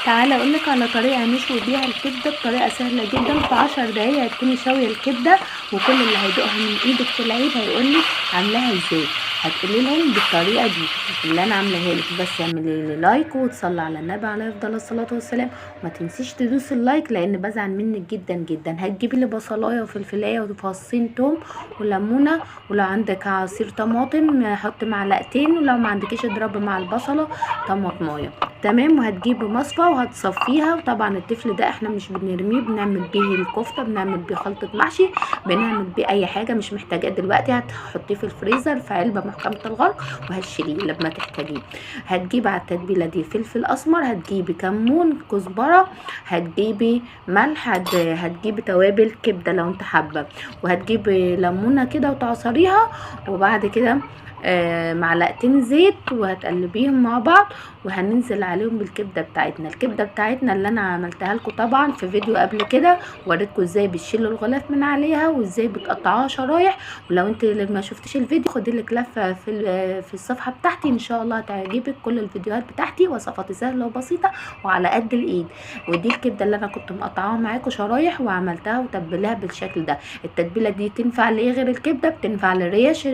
تعالى اقولك على طريقه نشوي بيها الكبده بطريقه سهله جدا. في 10 دقايق هتكوني شاويه الكبده، وكل اللي هيدوقها من ايدك في العيد هيقولك عاملاها ازاي. هتقولي لهم بالطريقه دي اللي انا عاملاها لك. بس اعملي لي لايك وتصلي على النبي عليه افضل الصلاه والسلام، وما تنسيش تدوسي اللايك لان بزعل منك جدا جدا. هتجيبي لي بصلايه وفلفلايه وفصين توم وليمونه، ولو عندك عصير طماطم حط معلقتين، ولو ما عندكيش اضربي مع البصله طماطمايه. تمام. وهتجيبي مصفى وهتصفيها. وطبعا الطفل ده احنا مش بنرميه، بنعمل بيه الكفته، بنعمل بيه خلطه محشي، بنعمل بيه اي حاجه مش محتاجاه دلوقتي. هتحطيه في الفريزر في علبه محكمه الغلق وهتشيليه لما تحتاجيه. هتجيبي على التتبيله دي فلفل اسمر، هتجيبي كمون، كزبره، هتجيبي ملح، هتجيبي توابل كبده لو انت حابه، وهتجيبي ليمونه كده وتعصريها. وبعد كده معلقتين زيت وهتقلبيهم مع بعض، وهننزل عليهم بالكبده بتاعتنا. الكبده بتاعتنا اللي انا عملتها لكم طبعا في فيديو قبل كده، وريتكم ازاي بتشيلوا الغلاف من عليها وازاي بتقطعوها شرايح. ولو انت ما شفتيش الفيديو خدي لك لفه في الصفحه بتاعتي، ان شاء الله هتعجبك. كل الفيديوهات بتاعتي وصفاتي سهله وبسيطه وعلى قد الايد. ودي الكبده اللي انا كنت مقطعاها معاكم شرايح وعملتها وتبلها بالشكل ده. التتبيله دي تنفع لايه غير الكبده؟ بتنفع للريش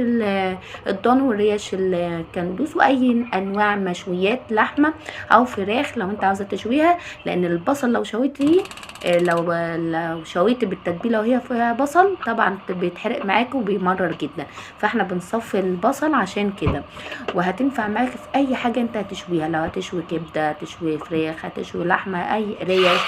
الضان والريش الكندوس واي انواع مشويات لحمه او فراخ لو انت عاوزه تشويها. لان البصل لو شويتيه لو شويتي بالتتبيله وهي فيها بصل طبعا بيتحرق معاكي وبيمرر جدا، فاحنا بنصفي البصل عشان كده. وهتنفع معاكي في اي حاجه انت هتشويها، لو هتشوي كبده، هتشوي فراخ، هتشوي لحمه، اي ريش،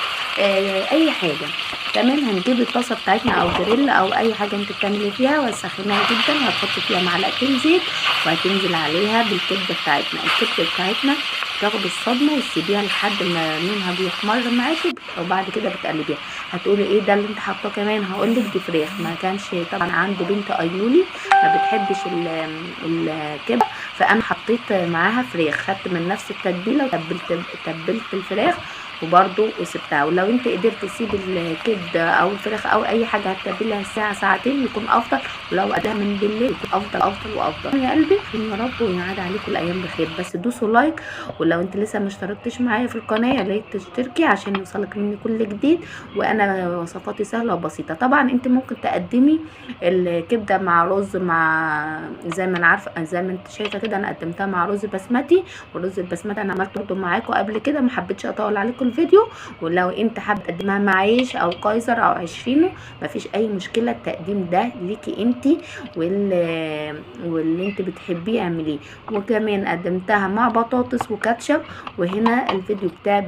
اي حاجه. تمام. هنجيب الطاسه بتاعتنا او جريل او اي حاجه انت بتعملي فيها وتسخنيها جدا، وهتحطي فيها معلقتين زيت وهتنزل عليها بالكبده بتاعتنا. الكبده بتاعتنا تاخد الصدمه وتسيبيها لحد ما لونها بيحمر معاكي، وبعد كده بتقلبيها. هتقولي ايه ده اللي انت حاطاه كمان؟ هقول لك دي فراخ. ما كانش طبعا عندي بنت ايولي ما بتحبش الكبده، فانا حطيت معاها فراخ، خدت من نفس التتبيله وتبلت الفراخ وبرده وسبتها. ولو انت قدرت تسيب الكبده او الفراخ او اي حاجه هتتبلها ساعه ساعتين يكون افضل، ولو قدها من بالليل يكون افضل وافضل يا قلبي. يا رب وينعاد عليكم الايام بخير. بس دوسوا لايك، ولو انت لسه ما اشتركتش معايا في القناه يا ريت تشتركي عشان يوصلك مني كل جديد. وانا وصفاتي سهله وبسيطه. طبعا انت ممكن تقدمي الكبده مع رز، مع زي ما انا عارفه زي ما انت شايفه كده انا قدمتها مع رز بسمتي. والرز البسمتي انا عملته برده معاكم قبل كده، ما حبيتش اطول عليكم الفيديو. ولو انت حابه تقدمها مع عيش او كايزر او عيش فينو مفيش اي مشكله، التقديم ده ليكي انت واللي انت بتحبيه اعمليه. وكمان قدمتها مع بطاطس وكاتشب. وهنا الفيديو بتاعي